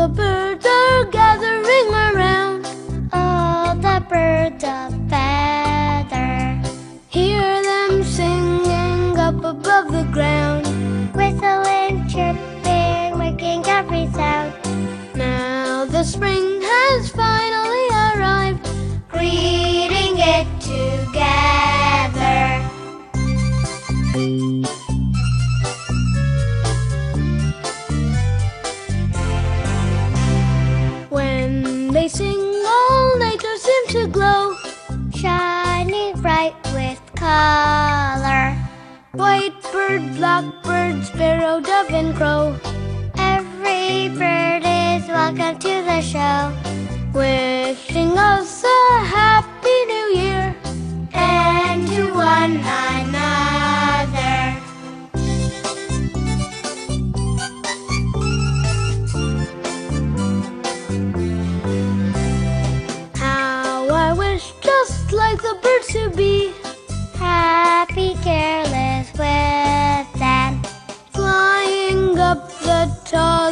the birds are gathering around, all the birds of feather. Hear them singing up above the ground, whistling, chirping, making every sound. Now the spring has finally arrived, greeting it together. When they sing, all nature seems to glow, shining bright with color. White bird, blackbird, sparrow, dove, and crow, every bird is welcome to the show, wishing us a happy new year, and to one another. How I wish, just like the birds, to be happy, careless with them, flying up the tall